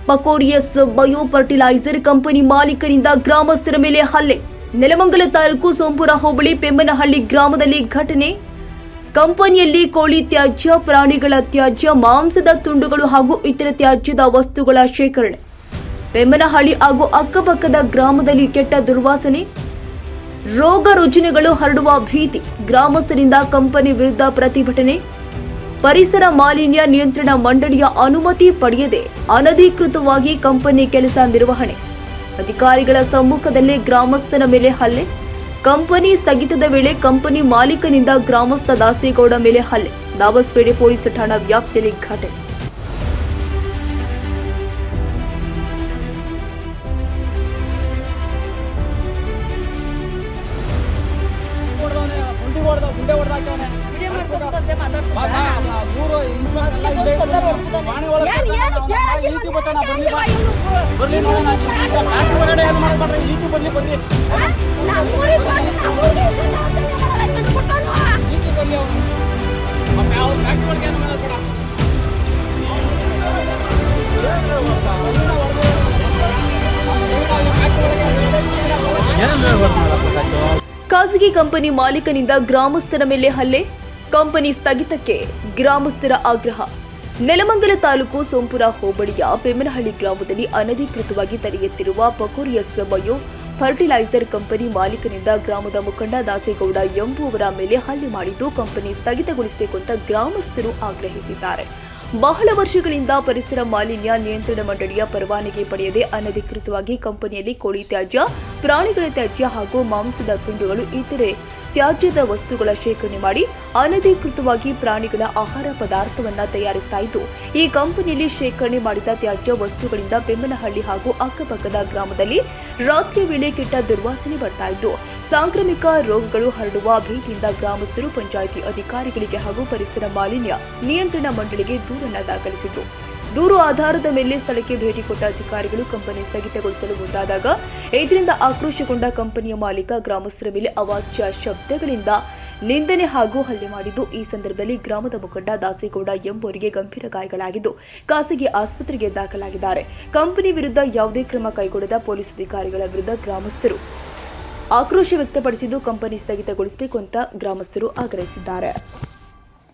ಪಕೋರಿಯಸ್ bio fertiliser company ಮಾಲೀಕರಿಂದ ಗ್ರಾಮಸ್ಥರ ಮೇಲೆ ಹಲ್ಲೆ. ನೆಲಮಂಗಲ ತಾಲೂಕು ಸೋಂಪುರ ಹೋಬಳಿ ಪೆಮ್ಮನಹಳ್ಳಿ ಗ್ರಾಮದಲ್ಲಿ ಘಟನೆ. ಕಂಪನಿಯಲ್ಲಿ ಕೋಳಿ ತ್ಯಾಜ್ಯ, ಪ್ರಾಣಿಗಳ ತ್ಯಾಜ್ಯ, ಮಾಂಸದ ತುಂಡುಗಳು ಹಾಗೂ ಇತರ ತ್ಯಾಜ್ಯದ ವಸ್ತುಗಳ ಶೇಖರಣೆ. ಪೆಮ್ಮನಹಳ್ಳಿ ಹಾಗೂ ಅಕ್ಕಪಕ್ಕದ ಗ್ರಾಮದಲ್ಲಿ ಕೆಟ್ಟ ದುರ್ವಾಸನೆ, ರೋಗ ರುಜಿನಗಳು ಹರಡುವ ಭೀತಿ. ಗ್ರಾಮಸ್ಥರಿಂದ ಕಂಪನಿ ವಿರುದ್ಧ ಪ್ರತಿಭಟನೆ. ಪರಿಸರ ಮಾಲಿನ್ಯ ನಿಯಂತ್ರಣ ಮಂಡಳಿಯ ಅನುಮತಿ ಪಡೆಯದೆ ಅನಧಿಕೃತವಾಗಿ ಕಂಪನಿ ಕೆಲಸ ನಿರ್ವಹಣೆ. ಅಧಿಕಾರಿಗಳ ಸಮ್ಮುಖದಲ್ಲೇ ಗ್ರಾಮಸ್ಥನ ಮೇಲೆ ಹಲ್ಲೆ. ಕಂಪನಿ ಸ್ಥಗಿತದ ವೇಳೆ ಕಂಪನಿ ಮಾಲೀಕನಿಂದ ಗ್ರಾಮಸ್ಥ ದಾಸೇಗೌಡ ಮೇಲೆ ಹಲ್ಲೆ. ದಾಬಸ್ಪೇಟೆ ಪೊಲೀಸ್ ಠಾಣಾ ವ್ಯಾಪ್ತಿಯಲ್ಲಿ ಘಟನೆ. ಖಾಸಗಿ ಕಂಪನಿ ಮಾಲೀಕನಿಂದ ಗ್ರಾಮಸ್ಥರ ಮೇಲೆ ಹಲ್ಲೆ. ಕಂಪನಿ ಸ್ಥಗಿತಕ್ಕೆ ಗ್ರಾಮಸ್ಥರ ಆಗ್ರಹ. ನೆಲಮಂಗಲ ತಾಲೂಕು ಸೋಂಪುರ ಹೋಬಳಿಯ ಪೆಮ್ಮನಹಳ್ಳಿ ಗ್ರಾಮದಲ್ಲಿ ಅನಧಿಕೃತವಾಗಿ ತಲೆ ಎತ್ತಿರುವ ಪಕೋರಿಯಸ್ ಬಯೋ ಫರ್ಟಿಲೈಸರ್ ಕಂಪನಿ ಮಾಲೀಕನಿಂದ ಗ್ರಾಮದ ಮುಖಂಡ ದಾಸೇಗೌಡ ಎಂಬುವರ ಮೇಲೆ ಹಲ್ಲೆ ಮಾಡಿದ್ದು ಕಂಪನಿ ಸ್ಥಗಿತಗೊಳಿಸಬೇಕು ಅಂತ ಗ್ರಾಮಸ್ಥರು ಆಗ್ರಹಿಸಿದ್ದಾರೆ. ಬಹಳ ವರ್ಷಗಳಿಂದ ಪರಿಸರ ಮಾಲಿನ್ಯ ನಿಯಂತ್ರಣ ಮಂಡಳಿಯ ಪರವಾನಗಿ ಪಡೆಯದೆ ಅನಧಿಕೃತವಾಗಿ ಕಂಪನಿಯಲ್ಲಿ ಕೋಳಿ ತ್ಯಾಜ್ಯ, ಪ್ರಾಣಿಗಳ ತ್ಯಾಜ್ಯ ಹಾಗೂ ಮಾಂಸದ ತುಂಡುಗಳು ಇತರೆ ತ್ಯಾಜ್ಯದ ವಸ್ತುಗಳ ಶೇಖರಣೆ ಮಾಡಿ ಅನಧಿಕೃತವಾಗಿ ಪ್ರಾಣಿಗಳ ಆಹಾರ ಪದಾರ್ಥವನ್ನ ತಯಾರಿಸ್ತಾ ಇದ್ದು, ಈ ಕಂಪನಿಯಲ್ಲಿ ಶೇಖರಣೆ ಮಾಡಿದ ತ್ಯಾಜ್ಯ ವಸ್ತುಗಳಿಂದ ಪೆಮ್ಮನಹಳ್ಳಿ ಹಾಗೂ ಅಕ್ಕಪಕ್ಕದ ಗ್ರಾಮದಲ್ಲಿ ರಾತ್ರಿ ವೇಳೆ ಕೆಟ್ಟ ದುರ್ವಾಸನೆ ಬರ್ತಾ ಇದ್ದು, ಸಾಂಕ್ರಾಮಿಕ ರೋಗಗಳು ಹರಡುವ ಭೀತಿಯಿಂದ ಗ್ರಾಮಸ್ಥರು ಪಂಚಾಯಿತಿ ಅಧಿಕಾರಿಗಳಿಗೆ ಹಾಗೂ ಪರಿಸರ ಮಾಲಿನ್ಯ ನಿಯಂತ್ರಣ ಮಂಡಳಿಗೆ ದೂರನ್ನ ದಾಖಲಿಸಿದ್ರು. ದೂರು ಆಧಾರದ ಮೇಲೆ ಸ್ಥಳಕ್ಕೆ ಭೇಟಿ ಕೊಟ್ಟ ಅಧಿಕಾರಿಗಳು ಕಂಪನಿ ಸ್ಥಗಿತಗೊಳಿಸಲು ಮುಂದಾದಾಗ ಇದರಿಂದ ಆಕ್ರೋಶಗೊಂಡ ಕಂಪನಿಯ ಮಾಲೀಕ ಗ್ರಾಮಸ್ಥರ ಮೇಲೆ ಅವಾಚ್ಯ ಶಬ್ದಗಳಿಂದ ನಿಂದನೆ ಹಾಗೂ ಹಲ್ಲೆ ಮಾಡಿದ್ದು, ಈ ಸಂದರ್ಭದಲ್ಲಿ ಗ್ರಾಮದ ಮುಖಂಡ ದಾಸೇಗೌಡ ಎಂಬುವರಿಗೆ ಗಂಭೀರ ಗಾಯಗಳಾಗಿದ್ದು ಖಾಸಗಿ ಆಸ್ಪತ್ರೆಗೆ ದಾಖಲಾಗಿದ್ದಾರೆ. ಕಂಪನಿ ವಿರುದ್ಧ ಯಾವುದೇ ಕ್ರಮ ಕೈಗೊಳ್ಳದ ಪೊಲೀಸ್ ಅಧಿಕಾರಿಗಳ ವಿರುದ್ಧ ಗ್ರಾಮಸ್ಥರು ಆಕ್ರೋಶ ವ್ಯಕ್ತಪಡಿಸಿದ್ದು ಕಂಪನಿ ಸ್ಥಗಿತಗೊಳಿಸಬೇಕು ಅಂತ ಗ್ರಾಮಸ್ಥರು ಆಗ್ರಹಿಸಿದ್ದಾರೆ.